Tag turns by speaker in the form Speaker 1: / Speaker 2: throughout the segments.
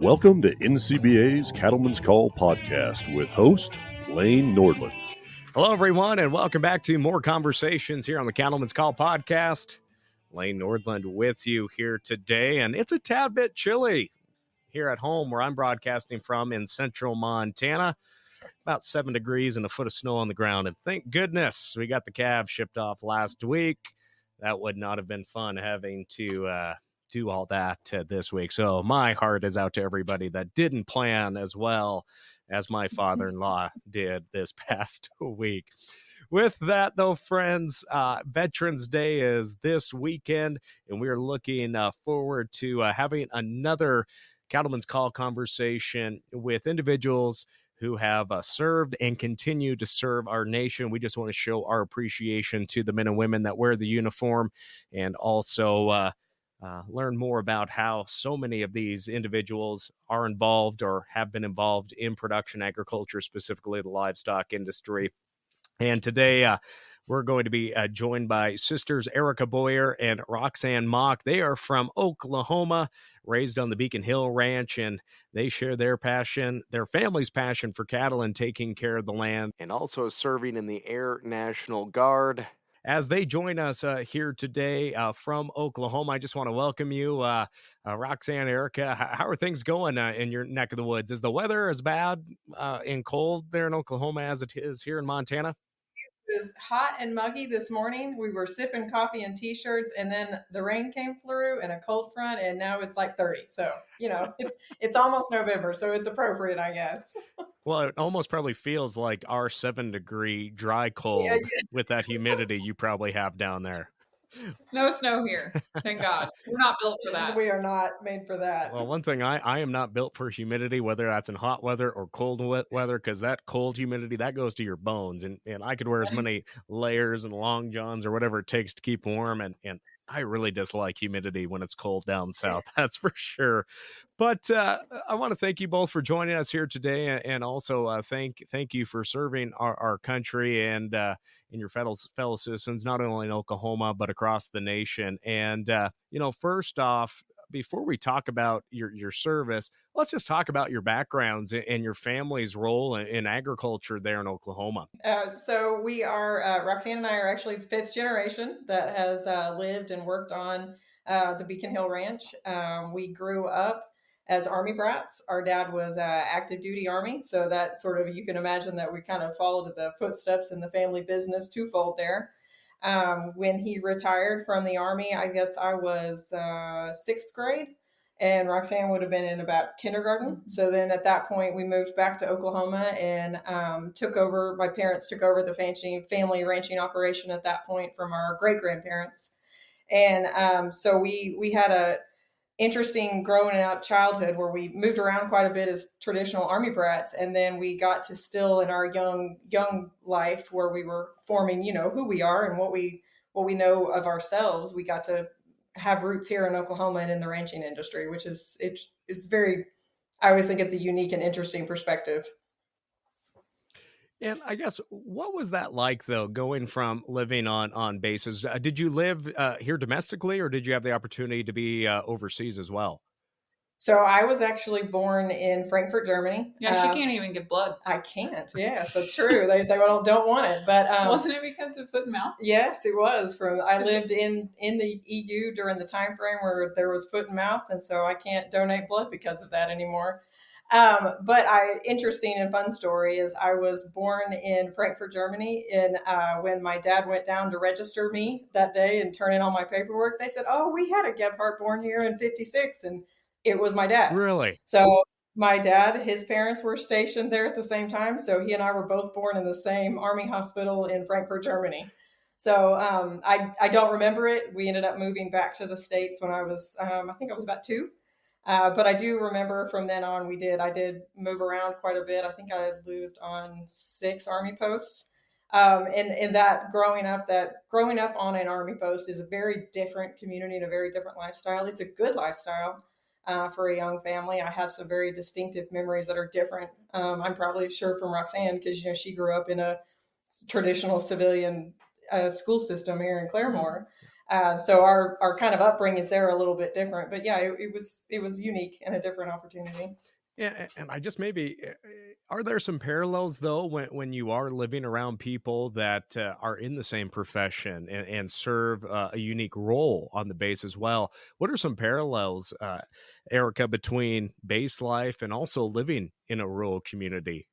Speaker 1: Welcome to NCBA's Cattleman's Call podcast with host Lane Nordland.
Speaker 2: Hello, everyone, and welcome back to more conversations here on the Cattleman's Call podcast. Lane Nordland with you here today, and it's a tad bit chilly here at home where I'm broadcasting from in central Montana. About 7 degrees and a foot of snow on the ground, and thank goodness we got the Cavs shipped off last week. That would not have been fun having to do all that this week. So my heart is out to everybody that didn't plan as well as my father-in-law did this past week. With that, though, friends, Veterans Day is this weekend, and we're looking forward to having another Cattleman's Call conversation with individuals who have served and continue to serve our nation. We just want to show our appreciation to the men and women that wear the uniform, and also learn more about how so many of these individuals are involved or have been involved in production agriculture, specifically the livestock industry. And today we're going to be joined by sisters Erica Boyer and Roxane Mock. They are from Oklahoma, raised on the Beacon Hill Ranch, and they share their passion, their family's passion for cattle and taking care of the land, and also serving in the Air National Guard. As they join us here today from Oklahoma, I just want to welcome you, Roxane, Erica. How are things going in your neck of the woods? Is the weather as bad and cold there in Oklahoma as it is here in Montana?
Speaker 3: It was hot and muggy this morning. We were sipping coffee and t-shirts, and then the rain came through and a cold front, and now it's like 30. So, it's almost November, so it's appropriate, I guess.
Speaker 2: Well, it almost probably feels like our 7-degree dry cold with that humidity you probably have down there.
Speaker 4: No snow here. Thank God. We're not built for that.
Speaker 3: We are not made for that.
Speaker 2: Well, one thing, I am not built for humidity, whether that's in hot weather or cold weather, because that cold humidity, that goes to your bones. And I could wear as many layers and long johns or whatever it takes to keep warm. And I really dislike humidity when it's cold down south. That's for sure. But I want to thank you both for joining us here today, and also thank you for serving our country and your fellow citizens, not only in Oklahoma but across the nation. And first off, before we talk about your service, let's just talk about your backgrounds and your family's role in agriculture there in Oklahoma.
Speaker 3: So we are, Roxane and I are actually the fifth generation that has lived and worked on the Beacon Hill Ranch. We grew up as Army brats. Our dad was active duty Army, so that sort of, you can imagine that we kind of followed the footsteps in the family business twofold there. When he retired from the Army, I guess I was sixth grade, and Roxane would have been in about kindergarten. So then at that point, we moved back to Oklahoma and my parents took over the family ranching operation at that point from our great-grandparents. And so we had a interesting growing out childhood where we moved around quite a bit as traditional Army brats, and then we got to still in our young life where we were forming, who we are and what we know of ourselves. We got to have roots here in Oklahoma and in the ranching industry, which is very, I always think it's a unique and interesting perspective.
Speaker 2: And I guess, what was that like, though, going from living on bases? Did you live here domestically, or did you have the opportunity to be overseas as well?
Speaker 3: So I was actually born in Frankfurt, Germany.
Speaker 4: Yeah, she can't even get blood.
Speaker 3: I can't. Yes, that's true. They don't want it. But
Speaker 4: wasn't it because of foot and mouth?
Speaker 3: Yes, it was. I lived in the EU during the time frame where there was foot and mouth, and so I can't donate blood because of that anymore. But interesting and fun story is I was born in Frankfurt, Germany, and when my dad went down to register me that day and turn in all my paperwork, they said, "Oh, we had a Gebhardt born here in '56," and it was my dad.
Speaker 2: Really?
Speaker 3: So my dad, his parents were stationed there at the same time, so he and I were both born in the same Army hospital in Frankfurt, Germany. So I don't remember it. We ended up moving back to the States when I was, I think I was about 2. But I do remember from then on, I did move around quite a bit. I think I lived on 6 Army posts. And that growing up on an Army post is a very different community and a very different lifestyle. It's a good lifestyle for a young family. I have some very distinctive memories that are different. I'm probably sure from Roxane, because she grew up in a traditional civilian school system here in Claremore. So our kind of upbringings there are a little bit different, but yeah, it was unique and a different opportunity.
Speaker 2: Yeah, and I just maybe are there some parallels though when you are living around people that are in the same profession and serve a unique role on the base as well? What are some parallels, Erica, between base life and also living in a rural community?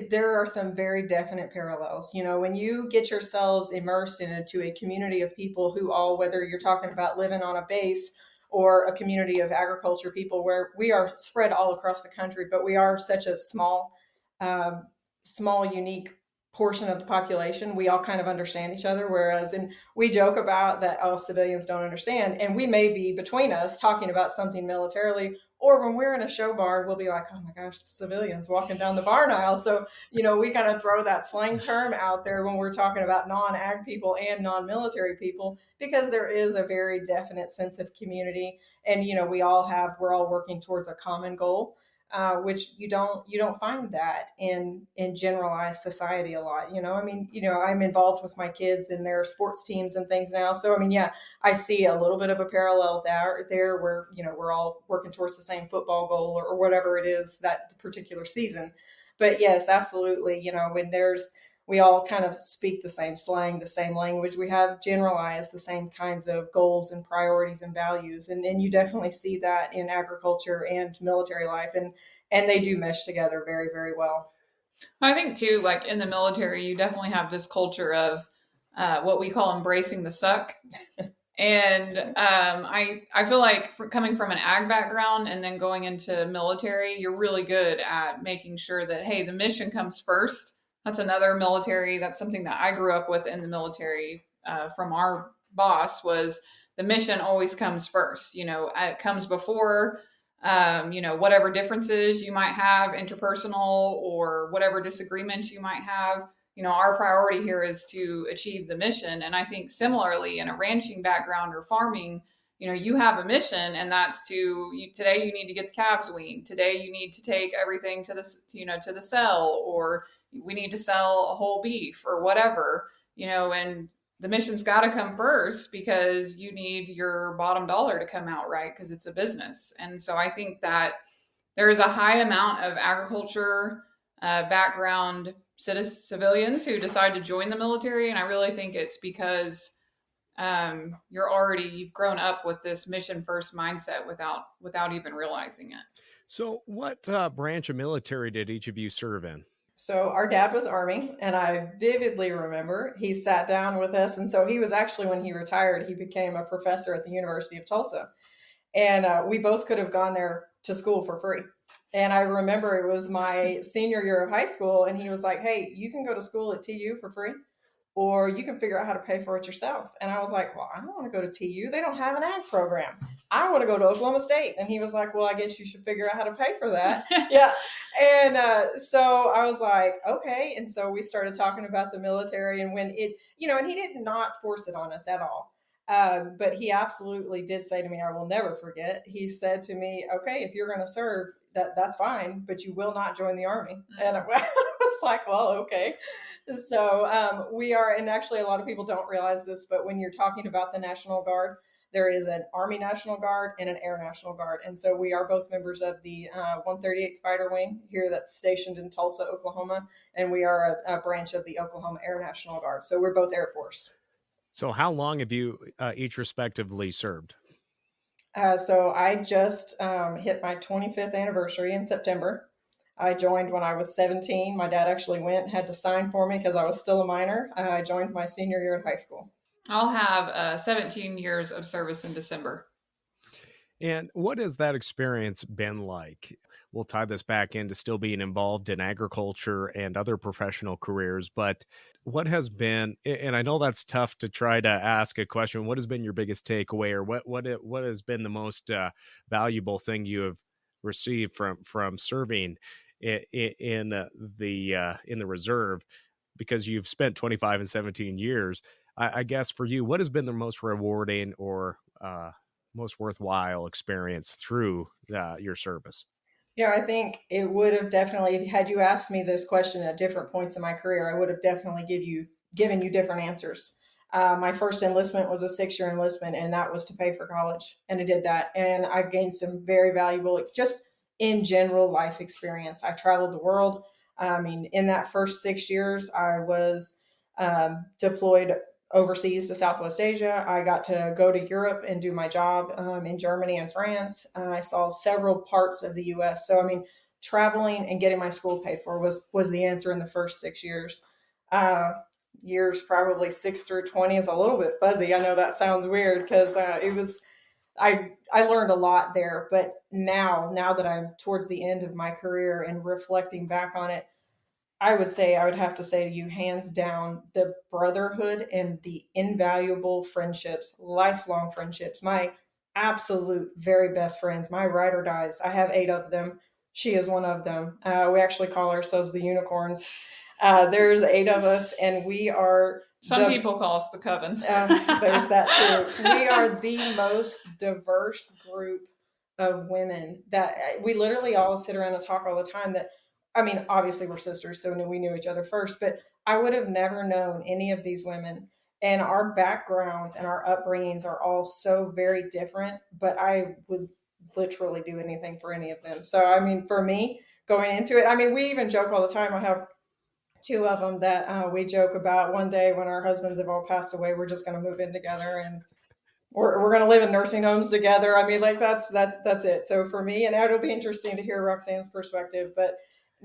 Speaker 3: There are some very definite parallels. You know, when you get yourselves immersed into a community of people who all, whether you're talking about living on a base or a community of agriculture people, where we are spread all across the country, but we are such a um, small, unique portion of the population, we all kind of understand each other. Whereas, and we joke about that, oh, civilians don't understand. And we may be between us talking about something militarily, or when we're in a show barn, we'll be like, oh my gosh, civilians walking down the barn aisle. So, you know, we kind of throw that slang term out there when we're talking about non-ag people and non-military people, because there is a very definite sense of community. And, you know, we're all working towards a common goal. Which you don't find that in generalized society a lot. You know, I mean, you know, I'm involved with my kids in their sports teams and things now. So I mean, yeah, I see a little bit of a parallel there where, you know, we're all working towards the same football goal or whatever it is that particular season. But yes, absolutely. You know, when we all kind of speak the same slang, the same language. We have generalized the same kinds of goals and priorities and values. And you definitely see that in agriculture and military life. And they do mesh together very, very well.
Speaker 4: I think too, like in the military, you definitely have this culture of what we call embracing the suck. And I feel like coming from an ag background and then going into military, you're really good at making sure that, hey, the mission comes first. That's another military. That's something that I grew up with in the military from our boss was the mission always comes first. You know, it comes before, you know, whatever differences you might have interpersonal or whatever disagreements you might have. You know, our priority here is to achieve the mission. And I think similarly in a ranching background or farming, you know, you have a mission, and that's today you need to get the calves weaned. Today you need to take everything to the cell, or we need to sell a whole beef or whatever, you know, and the mission's got to come first because you need your bottom dollar to come out, right? Because it's a business. And so I think that there is a high amount of agriculture background civilians who decide to join the military, and I really think it's because you've grown up with this mission first mindset without even realizing it.
Speaker 2: So, what branch of military did each of you serve in?
Speaker 3: So our dad was Army, and I vividly remember he sat down with us. And so he was actually, when he retired, he became a professor at the University of Tulsa. And we both could have gone there to school for free. And I remember it was my senior year of high school, and he was like, hey, you can go to school at TU for free, or you can figure out how to pay for it yourself. And I was like, well, I don't want to go to TU. They don't have an ag program. I want to go to Oklahoma State. And he was like, well, I guess you should figure out how to pay for that. Yeah. And so I was like, okay. And so we started talking about the military, and when it, you know, and he did not force it on us at all. But he absolutely did say to me, I will never forget. He said to me, okay, if you're going to serve, that's fine, but you will not join the Army. And I was like, well, okay. So we are, and actually a lot of people don't realize this, but when you're talking about the National Guard, there is an Army National Guard and an Air National Guard. And so we are both members of the 138th Fighter Wing here that's stationed in Tulsa, Oklahoma. And we are a branch of the Oklahoma Air National Guard. So we're both Air Force.
Speaker 2: So, how long have you each respectively served?
Speaker 3: So I just hit my 25th anniversary in September. I joined when I was 17. My dad actually went and had to sign for me because I was still a minor. I joined my senior year in high school.
Speaker 4: I'll have 17 years of service in December.
Speaker 2: And what has that experience been like? We'll tie this back into still being involved in agriculture and other professional careers, but what has been, and I know that's tough to try to ask a question, what has been your biggest takeaway, or what has been the most valuable thing you have received from serving in the reserve, because you've spent 25 and 17 years. I guess for you, what has been the most rewarding or most worthwhile experience through your service?
Speaker 3: Yeah, I think it would have definitely, had you asked me this question at different points in my career, I would have definitely given you different answers. My first enlistment was a 6-year enlistment, and that was to pay for college. And I did that. And I gained some very valuable, just in general, life experience. I traveled the world. I mean, in that first 6 years, I was deployed overseas to Southwest Asia. I got to go to Europe and do my job in Germany and France. I saw several parts of the US. So, I mean, traveling and getting my school paid for was the answer in the first 6 years. Years probably 6 through 20 is a little bit fuzzy. I know that sounds weird because it was I learned a lot there. But now that I'm towards the end of my career and reflecting back on it, I would have to say to you, hands down, the brotherhood and the invaluable friendships, lifelong friendships. My absolute very best friends, my ride or dies. I have 8 of them. She is one of them. We actually call ourselves the unicorns. There's 8 of us, and we are.
Speaker 4: Some people call us the coven.
Speaker 3: There's that too. We are the most diverse group of women that we literally all sit around and talk all the time. That, I mean, obviously we're sisters, so we knew each other first, but I would have never known any of these women. And our backgrounds and our upbringings are all so very different, but I would literally do anything for any of them. So, I mean, for me, going into it, I mean, we even joke all the time. I have 2 of them that we joke about. One day when our husbands have all passed away, we're just going to move in together and we're going to live in nursing homes together. I mean, like that's it. So for me, and it'll be interesting to hear Roxane's perspective, but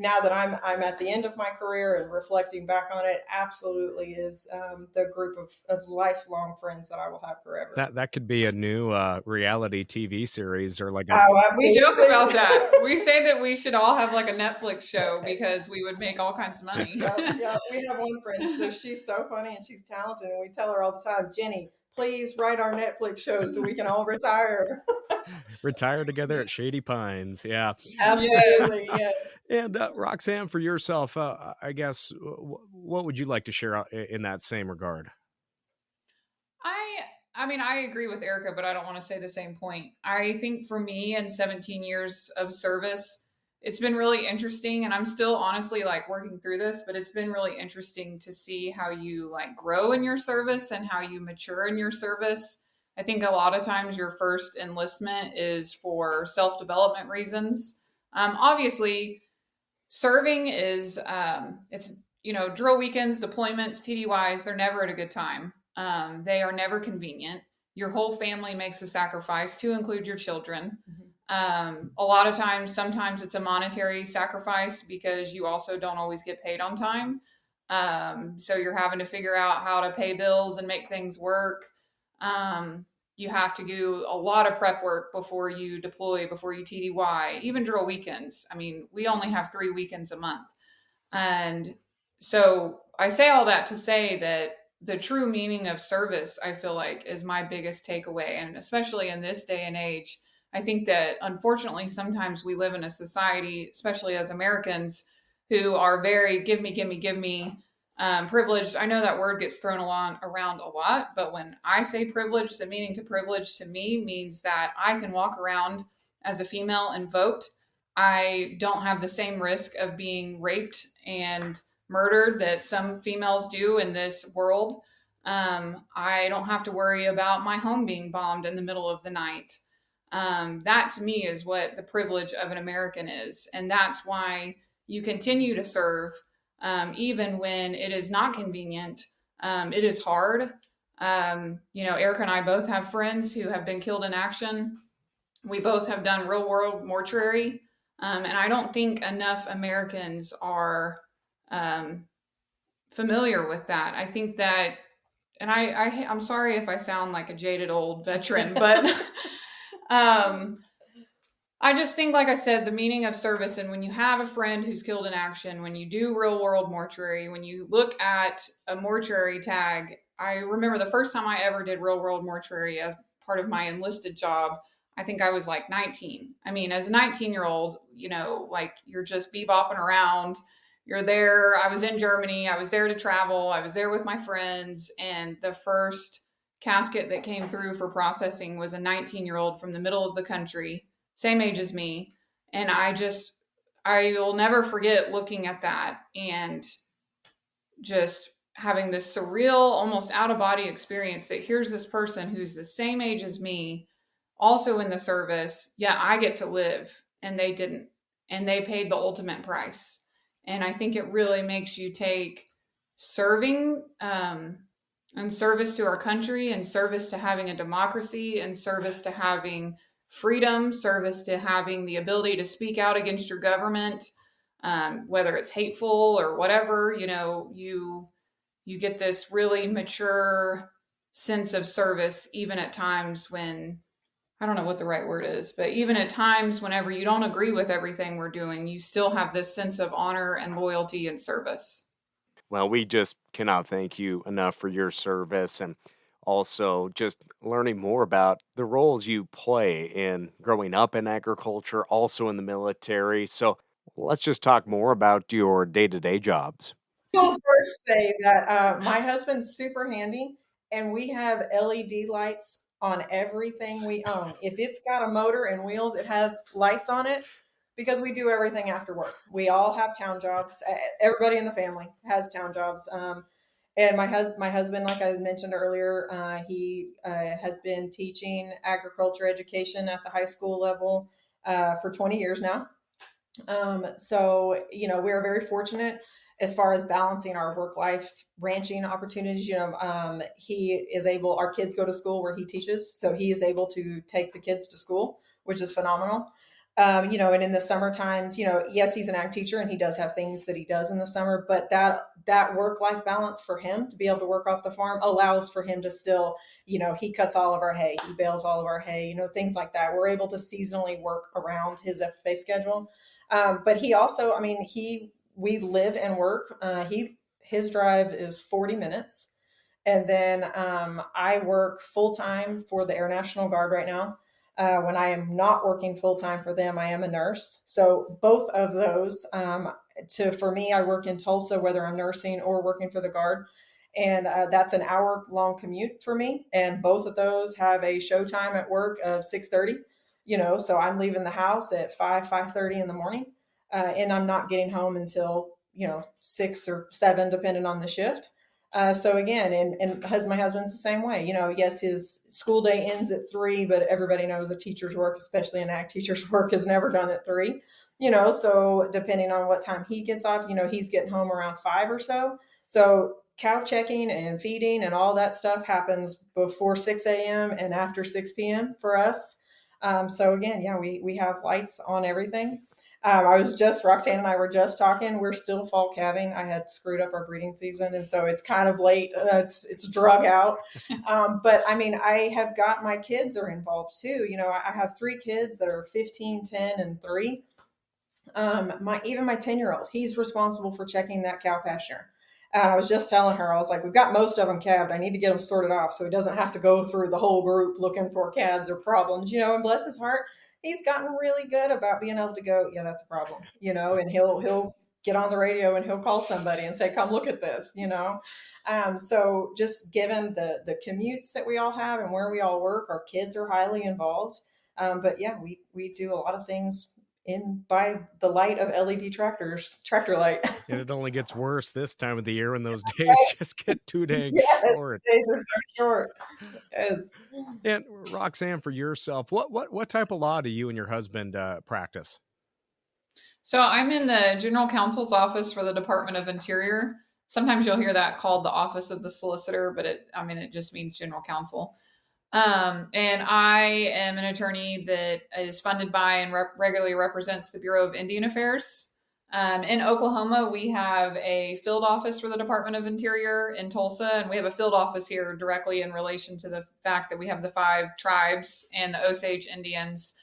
Speaker 3: now that I'm at the end of my career and reflecting back on it, absolutely is the group of lifelong friends that I will have forever.
Speaker 2: That could be a new reality TV series or like
Speaker 4: we joke about that. We say that we should all have like a Netflix show because we would make all kinds of money.
Speaker 3: Yeah, we have one friend, so she's so funny and she's talented, and we tell her all the time, Jenny, please write our Netflix show so we can all retire.
Speaker 2: Retire together at Shady Pines. Yeah.
Speaker 3: Absolutely. Yes.
Speaker 2: And Roxane, for yourself, I guess, what would you like to share in that same regard?
Speaker 4: I mean, I agree with Erica, but I don't want to say the same point. I think for me in 17 years of service, it's been really interesting, and I'm still honestly like working through this, but it's been really interesting to see how you like grow in your service and how you mature in your service. I think a lot of times your first enlistment is for self-development reasons. Obviously, serving is, it's, drill weekends, deployments, TDYs, they're never at a good time. They are never convenient. Your whole family makes a sacrifice to include your children. A lot of times, sometimes it's a monetary sacrifice because you also don't always get paid on time. So you're having to figure out how to pay bills and make things work. You have to do a lot of prep work before you deploy, before you TDY, even drill weekends. I mean, we only have 3 weekends a month. And so I say all that to say that the true meaning of service, I feel like, is my biggest takeaway. And especially in this day and age, I think that unfortunately, sometimes we live in a society, especially as Americans, who are very give me, privileged. I know that word gets thrown around a lot, but when I say privilege, the meaning to privilege to me means that I can walk around as a female and vote. I don't have the same risk of being raped and murdered that some females do in this world. I don't have to worry about my home being bombed in the middle of the night. That to me is what the privilege of an American is. And that's why you continue to serve, even when it is not convenient. It is hard. Erica and I both have friends who have been killed in action. We both have done real world mortuary. And I don't think enough Americans are familiar with that. I think that, and I'm sorry if I sound like a jaded old veteran, but I just think, like I said, the meaning of service, and when you have a friend who's killed in action, when you do real world mortuary, when you look at a mortuary tag, I remember the first time I ever did real world mortuary as part of my enlisted job. I think I was like 19. I mean, as a 19-year-old, like you're just bebopping around. You're there. I was in Germany. I was there to travel. I was there with my friends. And the first casket that came through for processing was a 19-year-old from the middle of the country, same age as me. And I will never forget looking at that and just having this surreal, almost out of body experience that here's this person who's the same age as me, also in the service. Yeah, I get to live and they didn't. And they paid the ultimate price. And I think it really makes you take serving and service to our country and service to having a democracy and service to having freedom, service to having the ability to speak out against your government, whether it's hateful or whatever. You get this really mature sense of service, even at times when, I don't know what the right word is, but even at times whenever you don't agree with everything we're doing, you still have this sense of honor and loyalty and service.
Speaker 2: Well, we just cannot thank you enough for your service and also just learning more about the roles you play in growing up in agriculture, also in the military. So let's just talk more about your day-to-day jobs.
Speaker 3: I'll first say that my husband's super handy, and we have LED lights on everything we own. If it's got a motor and wheels, it has lights on it because we do everything after work. We all have town jobs. Everybody in the family has town jobs. And my husband, like I mentioned earlier, he has been teaching agriculture education at the high school level for 20 years now. So, we're very fortunate as far as balancing our work life ranching opportunities. Our kids go to school where he teaches. So he is able to take the kids to school, which is phenomenal. And in the summer times, yes, he's an ag teacher and he does have things that he does in the summer, but that work-life balance for him to be able to work off the farm allows for him to still, he cuts all of our hay, he bales all of our hay, things like that. We're able to seasonally work around his FFA schedule. But he also, we live and work. His drive is 40 minutes. And then I work full time for the Air National Guard right now. When I am not working full time for them, I am a nurse. So both of those, for me, I work in Tulsa, whether I'm nursing or working for the Guard. And that's an hour-long commute for me. And both of those have a show time at work of 6:30. So I'm leaving the house at 5:30 in the morning, and I'm not getting home until 6 or 7, depending on the shift. So again, and my husband's the same way. Yes, his school day ends at 3, but everybody knows a teacher's work, especially an ag teacher's work, is never done at 3. So depending on what time he gets off, he's getting home around 5 or so. So cow checking and feeding and all that stuff happens before 6 a.m. and after 6 p.m. for us. So again, we have lights on everything. Roxane and I were just talking, we're still fall calving. I had screwed up our breeding season. And so it's kind of late. It's drug out. But I have got, my kids are involved too. I have 3 kids that are 15, 10, and 3. My 10-year-old, he's responsible for checking that cow pasture. And I was just telling her, I was like, we've got most of them calved. I need to get them sorted off so he doesn't have to go through the whole group looking for calves or problems, and bless his heart, he's gotten really good about being able to go, yeah, that's a problem, and he'll get on the radio and he'll call somebody and say, come look at this, So just given the commutes that we all have and where we all work, our kids are highly involved. But yeah, we do a lot of things by the light of LED tractor light.
Speaker 2: And it only gets worse this time of the year when those days just get too dang short.
Speaker 3: Days are so short. Yes.
Speaker 2: And Roxane, for yourself, what type of law do you and your husband practice?
Speaker 4: So I'm in the General Counsel's office for the Department of Interior. Sometimes you'll hear that called the Office of the Solicitor, but it just means General Counsel. And I am an attorney that is funded by and regularly represents the Bureau of Indian Affairs. In Oklahoma, we have a field office for the Department of Interior in Tulsa, and we have a field office here directly in relation to the fact that we have the 5 tribes and the Osage Indians.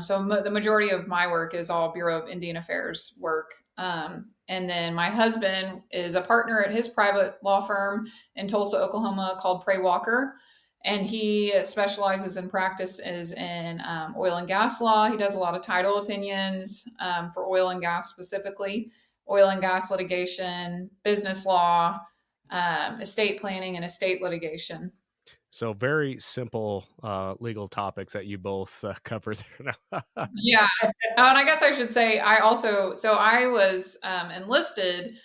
Speaker 4: So the majority of my work is all Bureau of Indian Affairs work. And then my husband is a partner at his private law firm in Tulsa, Oklahoma called Prey Walker. And he specializes in practices in oil and gas law. He does a lot of title opinions for oil and gas specifically, oil and gas litigation, business law, estate planning, and estate litigation.
Speaker 2: So very simple legal topics that you both cover there.
Speaker 4: Yeah. And I guess I should say I was enlisted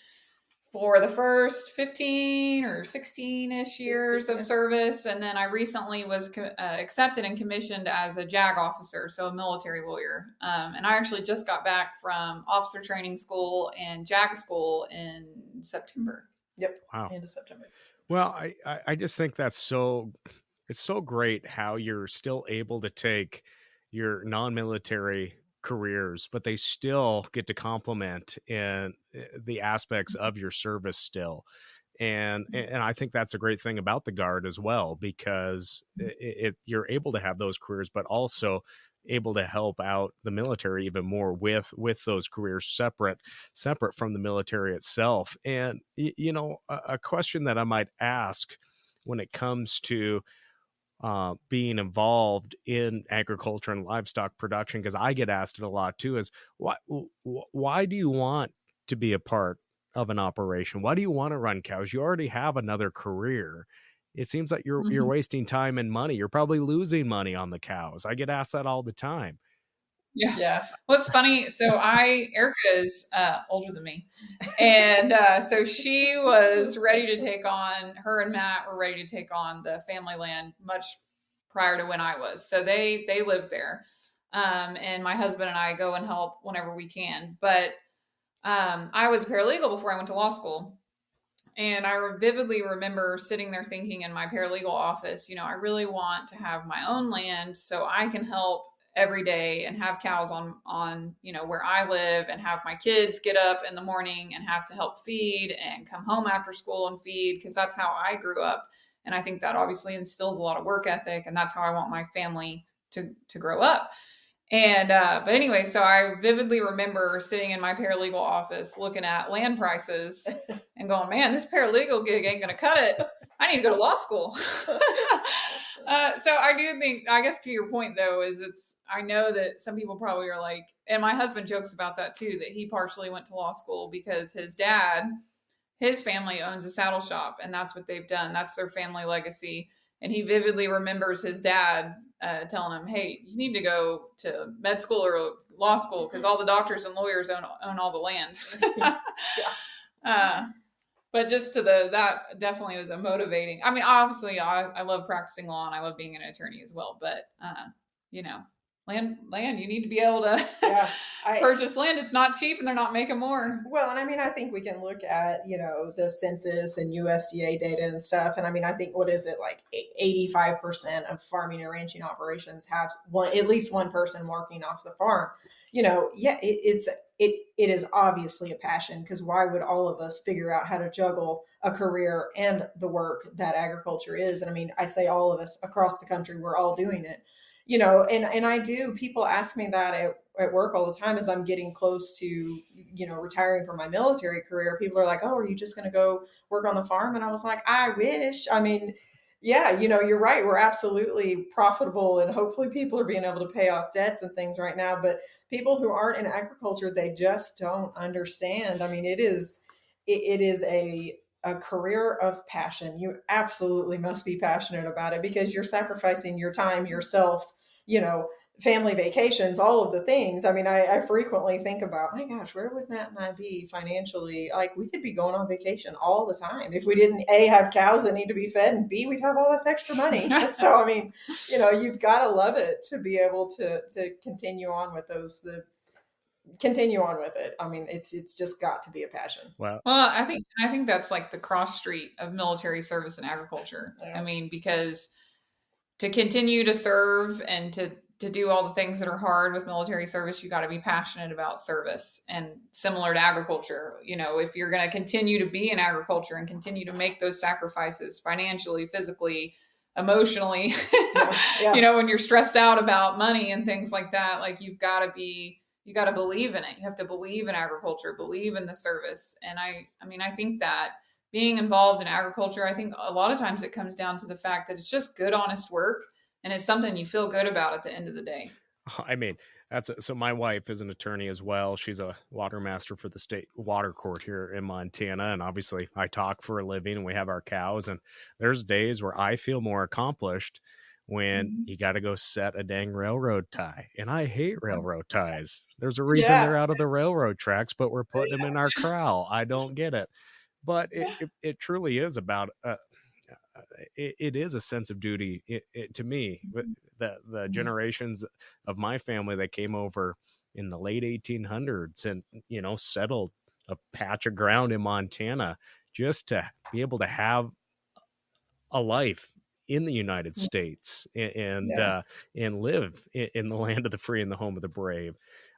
Speaker 4: for the first 15 or 16-ish years of service. And then I recently was accepted and commissioned as a JAG officer, so a military lawyer. And I actually just got back from officer training school and JAG school in September.
Speaker 3: Yep.
Speaker 2: Wow.
Speaker 3: End of September.
Speaker 2: Well, I just think it's so great how you're still able to take your non-military careers, but they still get to complement in the aspects of your service still. And I think that's a great thing about the Guard as well, because you're able to have those careers, but also able to help out the military even more with those careers separate from the military itself. And a question that I might ask when it comes to being involved in agriculture and livestock production, because I get asked it a lot too, is why do you want to be a part of an operation? Why do you want to run cows? You already have another career. It seems like you're wasting time and money. You're probably losing money on the cows. I get asked that all the time.
Speaker 4: Yeah. What's funny, so Erica is older than me. And so she was ready to take on, her and Matt were ready to take on the family land much prior to when I was. So they live there. And my husband and I go and help whenever we can. But I was a paralegal before I went to law school. And I vividly remember sitting there thinking in my paralegal office, I really want to have my own land so I can help every day and have cows on where I live, and have my kids get up in the morning and have to help feed and come home after school and feed, because that's how I grew up. And I think that obviously instills a lot of work ethic, and that's how I want my family to grow up. And but anyway, so I vividly remember sitting in my paralegal office looking at land prices and going, man, this paralegal gig ain't gonna cut it. I need to go to law school. So I do think, I guess to your point though, I know that some people probably are like, and my husband jokes about that too, that he partially went to law school because his family owns a saddle shop, and that's what they've done. That's their family legacy. And he vividly remembers his dad telling him, hey, you need to go to med school or law school because all the doctors and lawyers own all the land. But just that definitely was a motivating. I mean, obviously, I love practicing law and I love being an attorney as well. But land, you need to be able to purchase land. It's not cheap, and they're not making more.
Speaker 3: Well, and I mean, I think we can look at the census and USDA data and stuff. And I mean, I think what is it, like 85% of farming and ranching operations have at least one person working off the farm. It is obviously a passion, because why would all of us figure out how to juggle a career and the work that agriculture is? And I mean, I say all of us across the country, we're all doing it, and I do. People ask me that at work all the time as I'm getting close to, retiring from my military career. People are like, oh, are you just going to go work on the farm? And I was like, I wish. I mean, yeah, you're right. We're absolutely profitable, and hopefully people are being able to pay off debts and things right now. But people who aren't in agriculture, they just don't understand. I mean, it is a career of passion. You absolutely must be passionate about it, because you're sacrificing your time, yourself, family vacations, all of the things. I mean, I frequently think about, my gosh, where would Matt and I be financially? Like, we could be going on vacation all the time if we didn't A, have cows that need to be fed, and B, we'd have all this extra money. So, I mean, you've got to love it to be able to continue on with continue on with it. I mean, it's just got to be a passion.
Speaker 2: Wow.
Speaker 4: Well, I think that's like the cross street of military service and agriculture. Yeah. I mean, because to continue to serve and to do all the things that are hard with military service, you got to be passionate about service. And similar to agriculture, if you're going to continue to be in agriculture and continue to make those sacrifices financially, physically, emotionally, when you're stressed out about money and things like that, like you got to believe in it. You have to believe in agriculture, believe in the service. And I think that being involved in agriculture, I think a lot of times it comes down to the fact that it's just good, honest work. And it's something you feel good about at the end of the day.
Speaker 2: I mean, so my wife is an attorney as well. She's a water master for the state water court here in Montana. And obviously I talk for a living, and we have our cows. And there's days where I feel more accomplished when you got to go set a dang railroad tie. And I hate railroad ties. There's a reason they're out of the railroad tracks, but we're putting them in our corral. I don't get it. but it truly is about it is a sense of duty to me. The generations of my family that came over in the late 1800s and settled a patch of ground in Montana just to be able to have a life in the United States and
Speaker 3: Yes.
Speaker 2: and live in the land of the free and the home of the brave.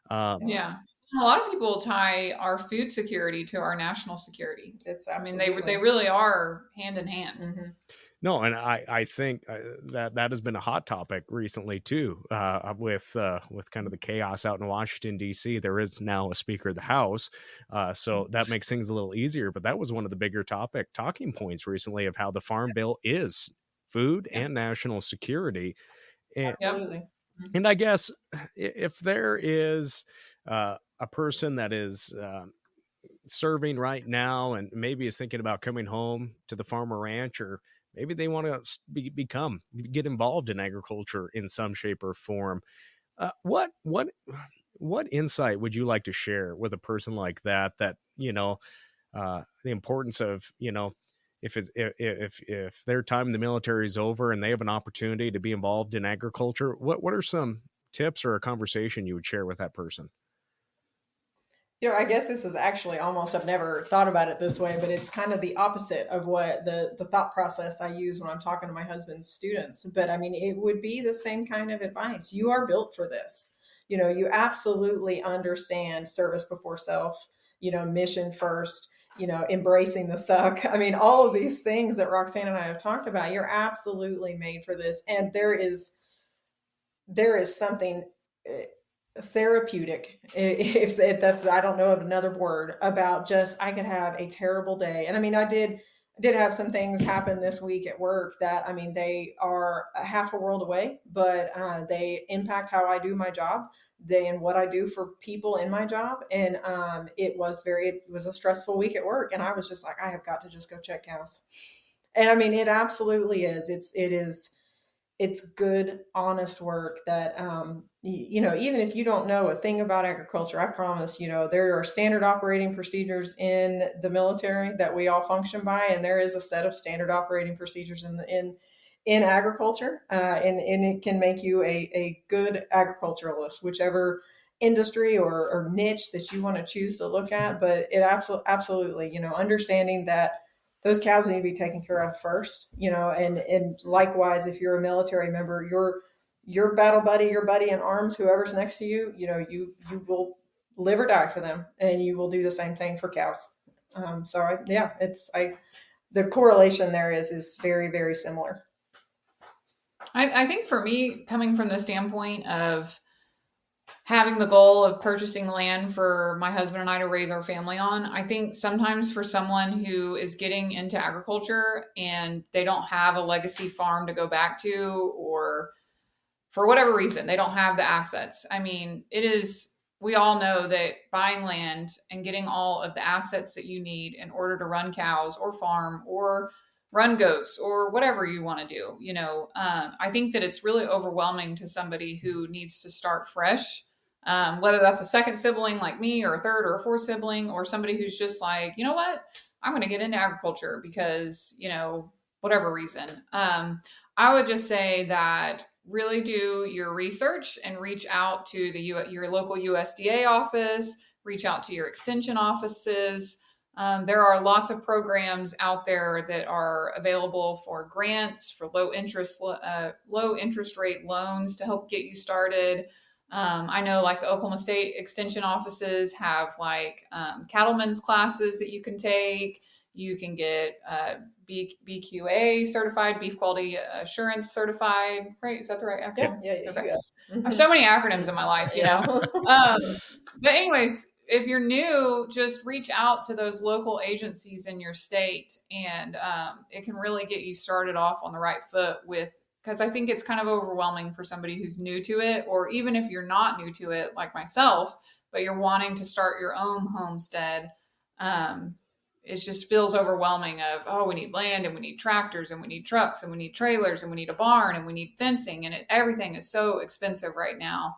Speaker 4: Yeah. A lot of people tie our food security to our national security.
Speaker 3: It's
Speaker 4: I mean,
Speaker 3: absolutely.
Speaker 4: they really are hand in hand.
Speaker 3: Mm-hmm.
Speaker 2: No, and I think that has been a hot topic recently too, with kind of the chaos out in Washington D.C. There is now a Speaker of the House, so that makes things a little easier. But that was one of the bigger talking points recently of how the Farm Bill is food and national security, and
Speaker 3: Absolutely.
Speaker 2: and I guess if there is a person that is serving right now and maybe is thinking about coming home to the farm or ranch, or maybe they want to get involved in agriculture in some shape or form, what insight would you like to share with a person like that the importance of if their time in the military is over and they have an opportunity to be involved in agriculture, what are some tips or a conversation you would share with that person?
Speaker 3: I guess this is actually almost, I've never thought about it this way, but it's kind of the opposite of what the thought process I use when I'm talking to my husband's students. But I mean, it would be the same kind of advice. You are built for this. You absolutely understand service before self, mission first, embracing the suck. I mean, all of these things that Roxane and I have talked about, you're absolutely made for this. And there is something therapeutic, if that's, I don't know of another word, about just, I could have a terrible day. And I mean, I did have some things happen this week at work that, I mean, they are a half a world away, but they impact how I do my job, and what I do for people in my job. And it was a stressful week at work, and I was just like, I have got to just go check cows. And I mean, it absolutely is. It's good, honest work that, even if you don't know a thing about agriculture, I promise, there are standard operating procedures in the military that we all function by. And there is a set of standard operating procedures in agriculture. And it can make you a good agriculturalist, whichever industry or niche that you want to choose to look at. But it absolutely, understanding that those cows need to be taken care of first, and likewise, if you're a military member, your battle buddy, your buddy in arms, whoever's next to you, you will live or die for them, and you will do the same thing for cows. The correlation there is very, very similar.
Speaker 4: I think for me, coming from the standpoint of having the goal of purchasing land for my husband and I to raise our family on, I think sometimes for someone who is getting into agriculture and they don't have a legacy farm to go back to, or for whatever reason, they don't have the assets. I mean, we all know that buying land and getting all of the assets that you need in order to run cows or farm or run goats or whatever you want to do, I think that it's really overwhelming to somebody who needs to start fresh. Whether that's a second sibling like me, or a third or a fourth sibling, or somebody who's just like, you know what, I'm going to get into agriculture because, whatever reason. I would just say that really do your research and reach out to your local USDA office, reach out to your extension offices. There are lots of programs out there that are available for grants, for low interest rate loans to help get you started. I know like the Oklahoma State extension offices have like cattlemen's classes that you can take. You can get BQA certified, beef quality assurance certified, right? Is that the right acronym?
Speaker 3: Yeah.
Speaker 4: Okay. I have so many acronyms in my life, But anyways, if you're new, just reach out to those local agencies in your state, and it can really get you started off on the right foot because I think it's kind of overwhelming for somebody who's new to it, or even if you're not new to it, like myself, but you're wanting to start your own homestead. It just feels overwhelming of, we need land, and we need tractors, and we need trucks, and we need trailers, and we need a barn, and we need fencing, and everything is so expensive right now.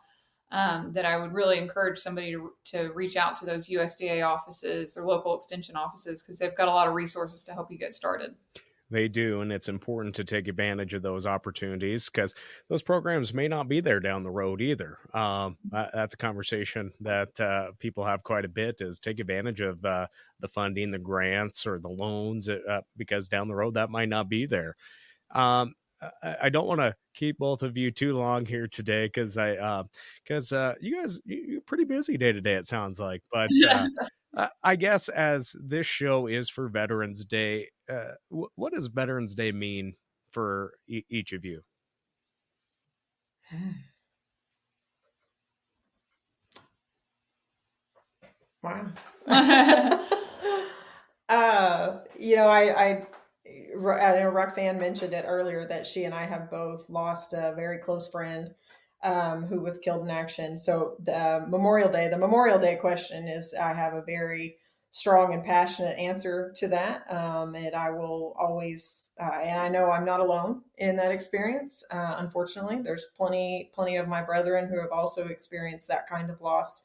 Speaker 4: that I would really encourage somebody to reach out to those USDA offices, their local extension offices, because they've got a lot of resources to help you get started.
Speaker 2: They do, and it's important to take advantage of those opportunities because those programs may not be there down the road either. That's a conversation that people have quite a bit, is take advantage of the funding, the grants, or the loans, because down the road that might not be there. I don't want to keep both of you too long here today because you guys, you're pretty busy day to day, it sounds like. But I guess as this show is for Veterans Day, what does Veterans Day mean for each of you?
Speaker 3: Wow. I know Roxanne mentioned it earlier that she and I have both lost a very close friend who was killed in action. So the Memorial Day question is, I have a very strong and passionate answer to that. And I will always, and I know I'm not alone in that experience. Unfortunately, there's plenty of my brethren who have also experienced that kind of loss.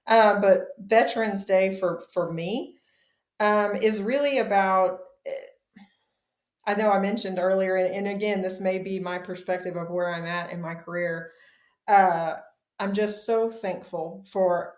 Speaker 3: But Veterans Day for me is really about, I know I mentioned earlier, and again, this may be my perspective of where I'm at in my career. Uh, I'm just so thankful for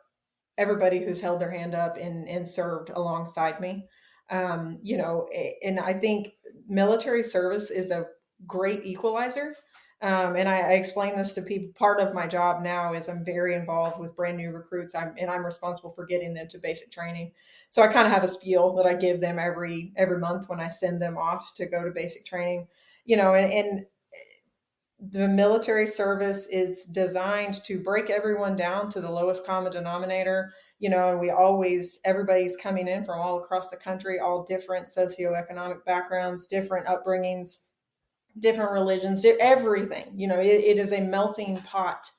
Speaker 3: everybody who's held their hand up and served alongside me. And I think military service is a great equalizer. And I explain this to people. Part of my job now is I'm very involved with brand new recruits. I'm responsible for getting them to basic training. So I kind of have a spiel that I give them every month when I send them off to go to basic training. And the military service is designed to break everyone down to the lowest common denominator, and everybody's coming in from all across the country, all different socioeconomic backgrounds, different upbringings, different religions, everything. It is a melting pot.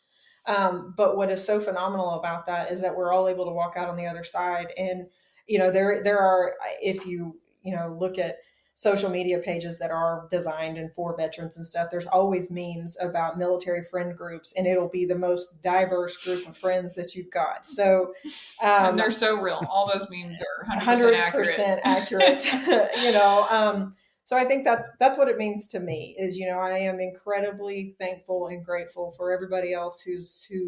Speaker 3: But what is so phenomenal about that is that we're all able to walk out on the other side. And there are, if you look at social media pages that are designed and for veterans and stuff, there's always memes about military friend groups, and it'll be the most diverse group of friends that you've got. So
Speaker 4: and they're so real. All those memes are 100%
Speaker 3: accurate. So I think that's what it means to me is, I am incredibly thankful and grateful for everybody else who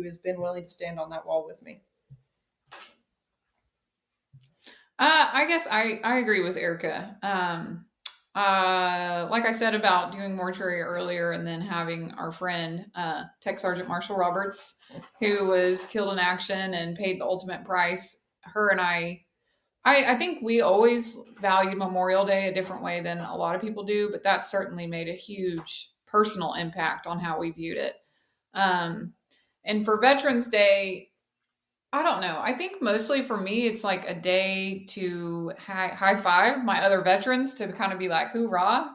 Speaker 3: has been willing to stand on that wall with me.
Speaker 4: I guess I agree with Erica. Like I said about doing mortuary earlier, and then having our friend, Tech Sergeant Marshall Roberts, who was killed in action and paid the ultimate price. Her and I think we always valued Memorial Day a different way than a lot of people do, but that certainly made a huge personal impact on how we viewed it. And for Veterans Day, I don't know. I think mostly for me, it's like a day to high five my other veterans, to kind of be like, hoorah,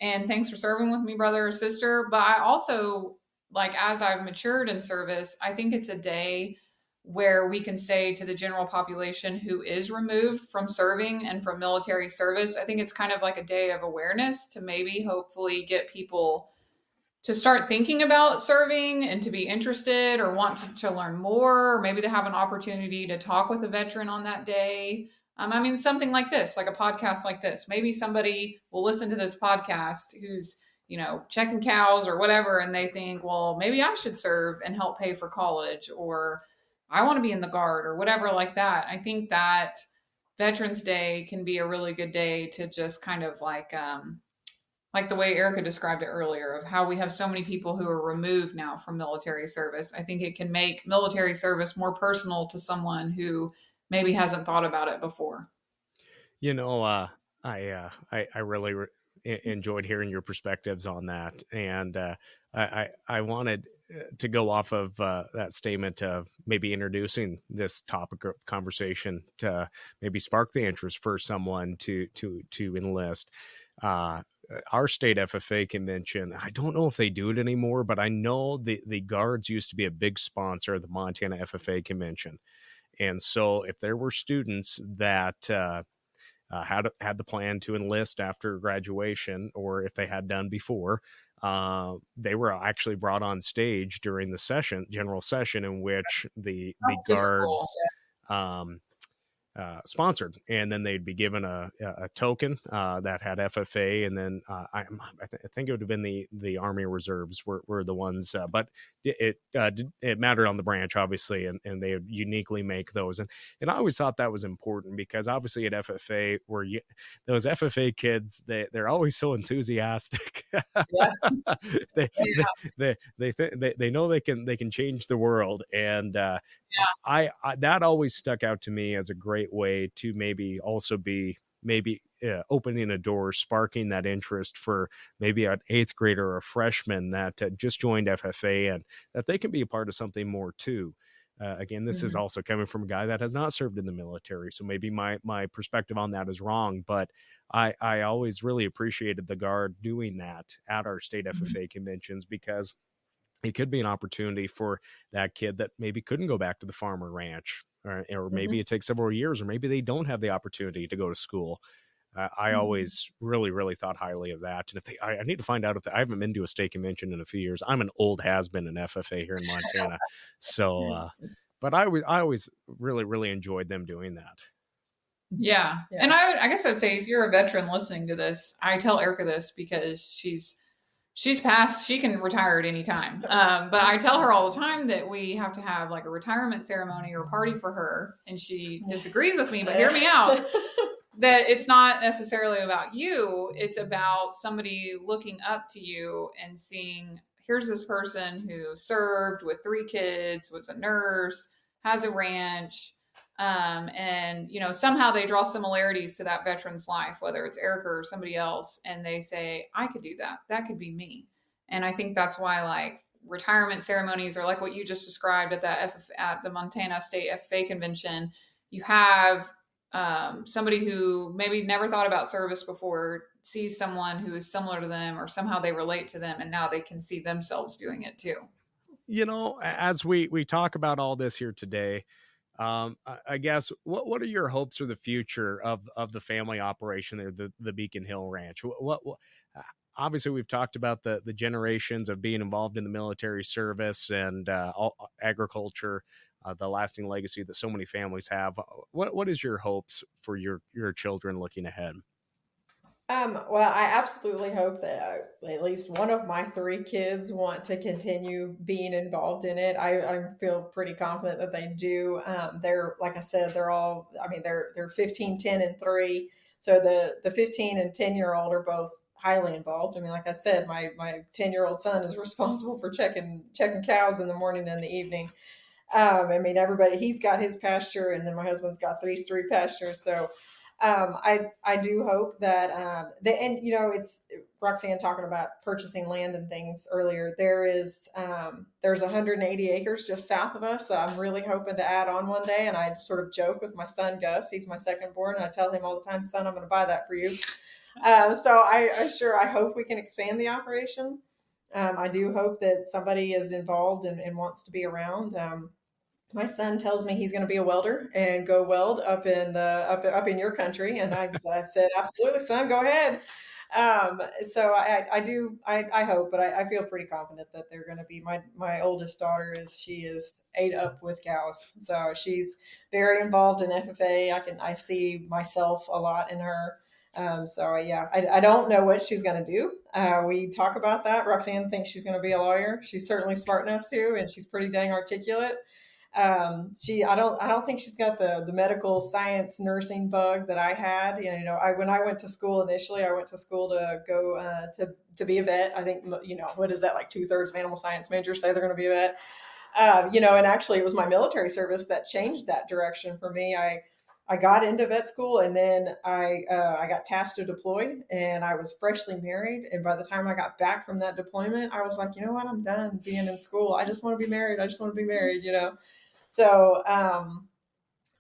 Speaker 4: and thanks for serving with me, brother or sister. But I also, like, as I've matured in service, I think it's a day where we can say to the general population who is removed from serving and from military service, I think it's kind of like a day of awareness to maybe hopefully get people to start thinking about serving and to be interested or want to learn more, or maybe to have an opportunity to talk with a veteran on that day. Something like this, like a podcast like this. Maybe somebody will listen to this podcast who's, checking cows or whatever, and they think, well, maybe I should serve and help pay for college, or I want to be in the Guard, or whatever like that. I think that Veterans Day can be a really good day to just kind of like the way Erica described it earlier, of how we have so many people who are removed now from military service. I think it can make military service more personal to someone who maybe hasn't thought about it before.
Speaker 2: I really enjoyed hearing your perspectives on that, and I wanted to go off of that statement of maybe introducing this topic of conversation to maybe spark the interest for someone to enlist. Our state FFA convention, I don't know if they do it anymore, but I know the Guards used to be a big sponsor of the Montana FFA convention. And so if there were students that had the plan to enlist after graduation, or if they had done before, they were actually brought on stage during the general session, in which the
Speaker 4: That's super cool.
Speaker 2: guards sponsored, and then they'd be given a token that had FFA, and then I think it would have been the Army Reserves were the ones, but it mattered on the branch, obviously, and they would uniquely make those, and I always thought that was important, because obviously at FFA, those FFA kids, they're always so enthusiastic.
Speaker 4: Yeah.
Speaker 2: they know they can change the world, and I that always stuck out to me as a great way to maybe also be opening a door, sparking that interest for maybe an 8th grader or a freshman that just joined FFA, and that they can be a part of something more too. Again, this is also coming from a guy that has not served in the military, so maybe my perspective on that is wrong, but I always really appreciated the Guard doing that at our state FFA conventions, because it could be an opportunity for that kid that maybe couldn't go back to the farm or ranch, or maybe it takes several years, or maybe they don't have the opportunity to go to school. I always really, really thought highly of that. And if I need to find out I haven't been to a state convention in a few years. I'm an old has-been in FFA here in Montana. So, but I always really, really enjoyed them doing that.
Speaker 4: Yeah. And I guess I'd say, if you're a veteran listening to this, I tell Erica this because she's passed, she can retire at any time. But I tell her all the time that we have to have like a retirement ceremony or party for her. And she disagrees with me, but hear me out, that it's not necessarily about you. It's about somebody looking up to you and seeing, here's this person who served with 3 kids, was a nurse, has a ranch. And somehow they draw similarities to that veteran's life, whether it's Erica or somebody else, and they say, I could do that. That could be me. And I think that's why, like, retirement ceremonies are like what you just described at the Montana State FFA convention. You have somebody who maybe never thought about service before, sees someone who is similar to them, or somehow they relate to them, and now they can see themselves doing it too.
Speaker 2: As we talk about all this here today, I guess what are your hopes for the future of the family operation there, the Beacon Hill Ranch? What obviously we've talked about the generations of being involved in the military service and agriculture, the lasting legacy that so many families have. What is your hopes for your children looking ahead?
Speaker 3: Well, I absolutely hope that at least one of my 3 kids want to continue being involved in it. I feel pretty confident that they do. They're, like I said, they're 15, 10, and 3. So the 15 and 10-year-old are both highly involved. I mean, like I said, my 10-year-old son is responsible for checking cows in the morning and the evening. Everybody, he's got his pasture, and then my husband's got 3 pastures. So I do hope that it's Roxanne talking about purchasing land and things earlier. There's 180 acres just south of us that I'm really hoping to add on one day. And I sort of joke with my son Gus, he's my second born, and I tell him all the time, son, I'm going to buy that for you. So I hope we can expand the operation. I do hope that somebody is involved and wants to be around. My son tells me he's going to be a welder and go weld up in your country, and I said, absolutely, son, go ahead. So I hope, but I feel pretty confident that they're going to be. My oldest daughter she is ate up with cows, so she's very involved in FFA. I see myself a lot in her. I don't know what she's going to do. We talk about that. Roxanne thinks she's going to be a lawyer. She's certainly smart enough to, and she's pretty dang articulate. I don't think she's got the medical science nursing bug that I had. When I went to school initially, I went to school to go to be a vet. I think, what is that, like 2/3 of animal science majors say they're going to be a vet. And actually it was my military service that changed that direction for me. I got into vet school, and then I got tasked to deploy, and I was freshly married. And by the time I got back from that deployment, I was like, you know what, I'm done being in school. I just want to be married. So, I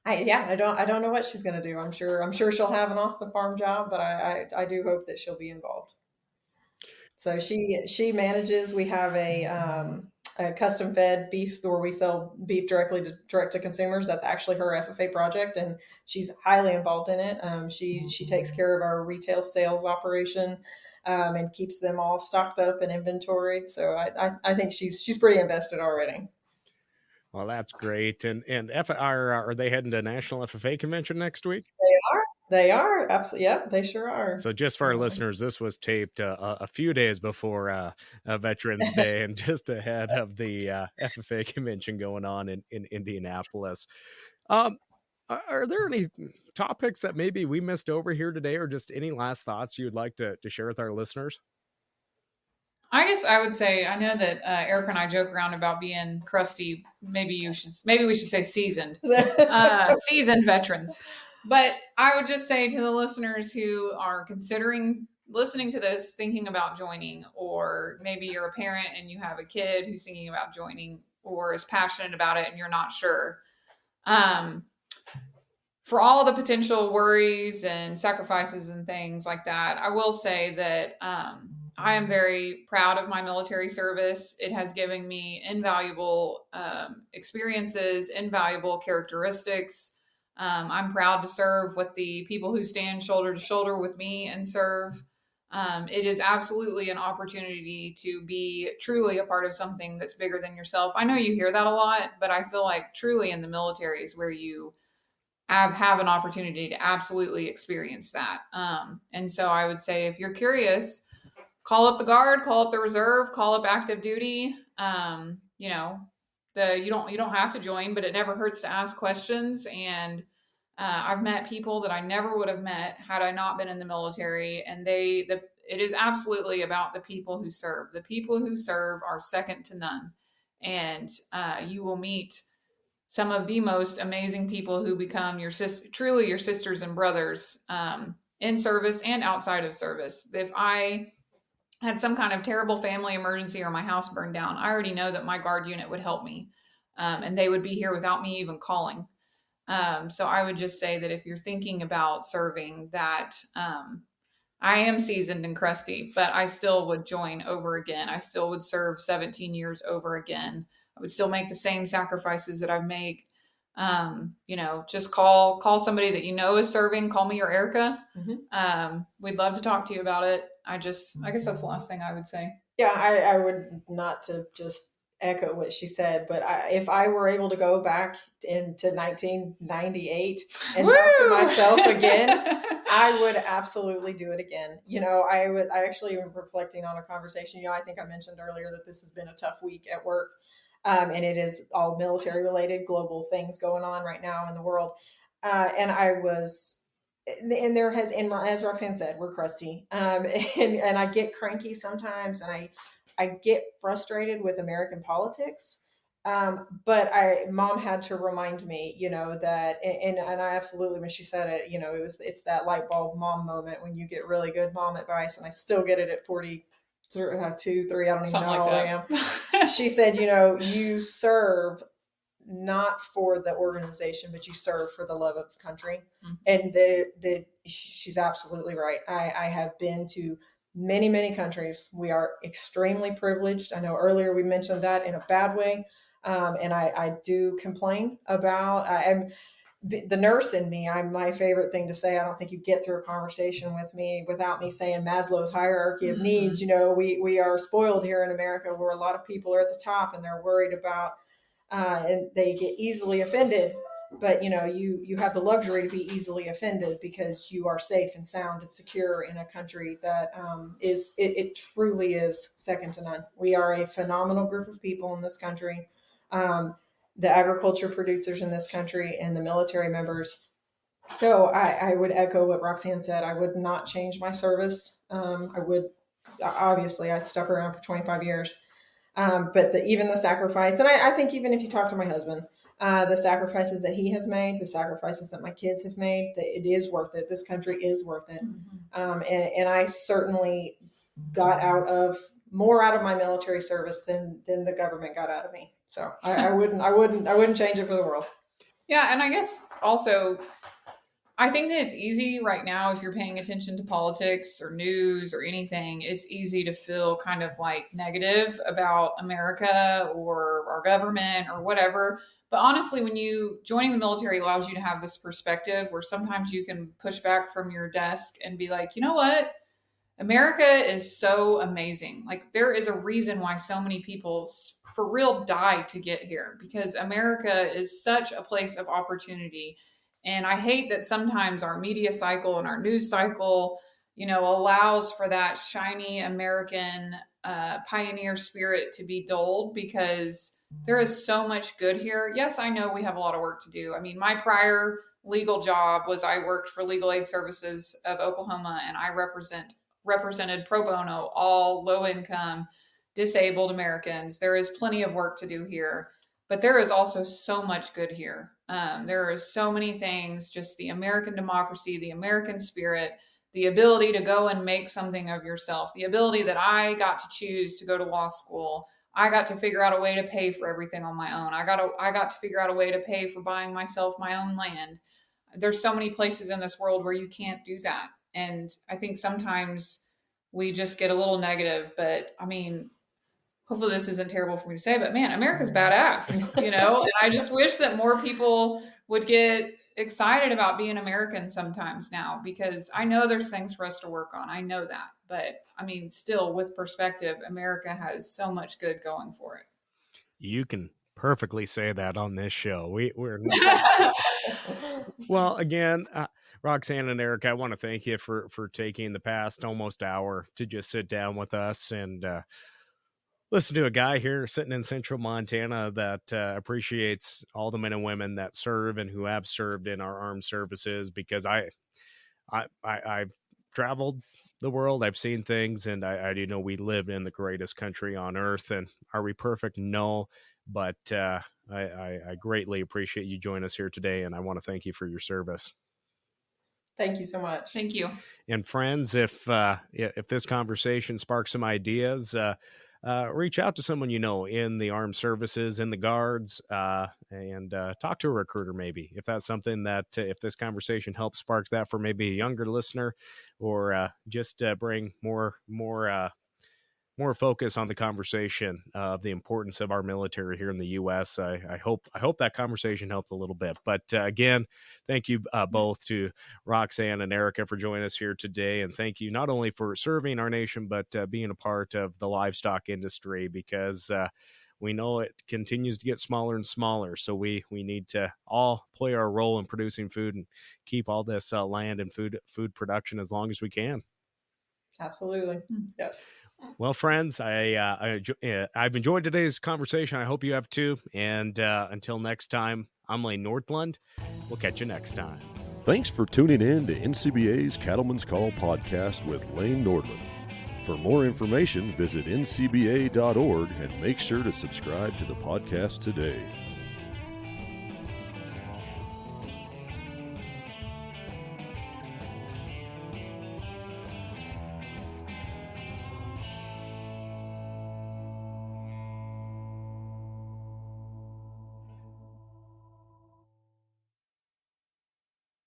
Speaker 3: don't know what she's going to do. I'm sure she'll have an off the farm job, but I do hope that she'll be involved. So she manages, we have a custom fed beef where we sell beef direct to consumers. That's actually her FFA project, and she's highly involved in it. She takes care of our retail sales operation. and keeps them all stocked up and inventoried. So I think she's pretty invested already.
Speaker 2: Well, that's great. And are they heading to National FFA Convention next week?
Speaker 3: They are. They are. Absolutely. Yeah, they sure are.
Speaker 2: So just for our listeners, this was taped a few days before Veterans Day and just ahead of the FFA Convention going on in Indianapolis. Are there any topics that maybe we missed over here today, or just any last thoughts you'd like to share with our listeners?
Speaker 4: I guess I would say, I know that Erica and I joke around about being crusty. Maybe we should say seasoned, seasoned veterans. But I would just say to the listeners who are considering listening to this, thinking about joining, or maybe you're a parent and you have a kid who's thinking about joining or is passionate about it and you're not sure. For all the potential worries and sacrifices and things like that, I will say that I am very proud of my military service. It has given me invaluable experiences, invaluable characteristics. I'm proud to serve with the people who stand shoulder to shoulder with me and serve. It is absolutely an opportunity to be truly a part of something that's bigger than yourself. I know you hear that a lot, but I feel like truly in the military is where you have an opportunity to absolutely experience that. And so I would say if you're curious, call up the Guard, call up the Reserve, call up active duty. You don't have to join, but it never hurts to ask questions. And I've met people that I never would have met had I not been in the military. And it is absolutely about the people who serve. The people who serve are second to none. And you will meet some of the most amazing people who become truly your sisters and brothers in service and outside of service. If I had some kind of terrible family emergency or my house burned down, I already know that my Guard unit would help me, and they would be here without me even calling. So I would just say that if you're thinking about serving, that I am seasoned and crusty, but I still would join over again. I still would serve 17 years over again. I would still make the same sacrifices that I've made. Just call somebody that you know is serving. Call me or Erica. Mm-hmm. We'd love to talk to you about it. I guess that's the last thing I would say.
Speaker 3: Yeah, I would not to just echo what she said, but if I were able to go back into 1998 and Woo! Talk to myself again, I would absolutely do it again. I actually am reflecting on a conversation. I think I mentioned earlier that this has been a tough week at work. And it is all military related, global things going on right now in the world. And as Roxane said, we're crusty. And I get cranky sometimes, and I get frustrated with American politics. But mom had to remind me, that, and I absolutely, when she said it, it's that light bulb mom moment when you get really good mom advice, and I still get it at 42, 3, I don't even
Speaker 4: Something
Speaker 3: know
Speaker 4: like
Speaker 3: how I am. She said, you serve not for the organization, but you serve for the love of the country. Mm-hmm. And she's absolutely right. I have been to many, many countries. We are extremely privileged. I know earlier we mentioned that in a bad way. And I do complain about, the nurse in me. My favorite thing to say. I don't think you get through a conversation with me without me saying Maslow's hierarchy of needs. We are spoiled here in America, where a lot of people are at the top and they're worried about, and they get easily offended. But you have the luxury to be easily offended because you are safe and sound and secure in a country that it truly is second to none. We are a phenomenal group of people in this country. The agriculture producers in this country and the military members. So I would echo what Roxane said. I would not change my service. Obviously I stuck around for 25 years. But even the sacrifice, and I think even if you talk to my husband, the sacrifices that he has made, the sacrifices that my kids have made, that it is worth it. This country is worth it. Mm-hmm. And I certainly got more out of my military service than the government got out of me. So I wouldn't change it for the world.
Speaker 4: Yeah. And I guess also, I think that it's easy right now, if you're paying attention to politics or news or anything, it's easy to feel kind of like negative about America or our government or whatever. But honestly, joining the military allows you to have this perspective where sometimes you can push back from your desk and be like, you know what? America is so amazing. Like, there is a reason why so many people for real die to get here, because America is such a place of opportunity. And I hate that sometimes our media cycle and our news cycle, allows for that shiny American pioneer spirit to be dulled, because there is so much good here. Yes, I know we have a lot of work to do. I mean, my prior legal job was I worked for Legal Aid Services of Oklahoma, and I represented pro bono all low income disabled Americans. There is plenty of work to do here, but there is also so much good here. There are so many things, just the American democracy, the American spirit, the ability to go and make something of yourself, the ability that I got to choose to go to law school. I got to figure out a way to pay for everything on my own. I got to figure out a way to pay for buying myself my own land. There's so many places in this world where you can't do that. And I think sometimes we just get a little negative, but I mean, hopefully this isn't terrible for me to say, but man, America's badass, and I just wish that more people would get excited about being American sometimes now, because I know there's things for us to work on. I know that, but I mean, still, with perspective, America has so much good going for it.
Speaker 2: You can perfectly say that on this show. We're well, again, Roxane and Eric, I want to thank you for taking the past almost hour to just sit down with us and listen to a guy here sitting in central Montana that appreciates all the men and women that serve and who have served in our armed services, because I've traveled the world, I've seen things, and I do know we live in the greatest country on earth. And are we perfect? No, but I greatly appreciate you joining us here today, and I want to thank you for your service.
Speaker 3: Thank you so much.
Speaker 4: Thank you.
Speaker 2: And friends, if this conversation sparks some ideas, reach out to someone in the armed services, in the guards, and talk to a recruiter maybe, if that's something that if this conversation helps spark that for maybe a younger listener, or just bring more focus on the conversation of the importance of our military here in the U.S. I hope that conversation helped a little bit. But again, thank you both to Roxane and Erica for joining us here today. And thank you not only for serving our nation, but being a part of the livestock industry, because we know it continues to get smaller and smaller. So we need to all play our role in producing food and keep all this land and food production as long as we can.
Speaker 3: Absolutely. Yep.
Speaker 2: Well, friends, I've enjoyed today's conversation. I hope you have too. And until next time, I'm Lane Nordlund. We'll catch you next time.
Speaker 1: Thanks for tuning in to NCBA's Cattleman's Call podcast with Lane Nordlund. For more information, visit ncba.org and make sure to subscribe to the podcast today.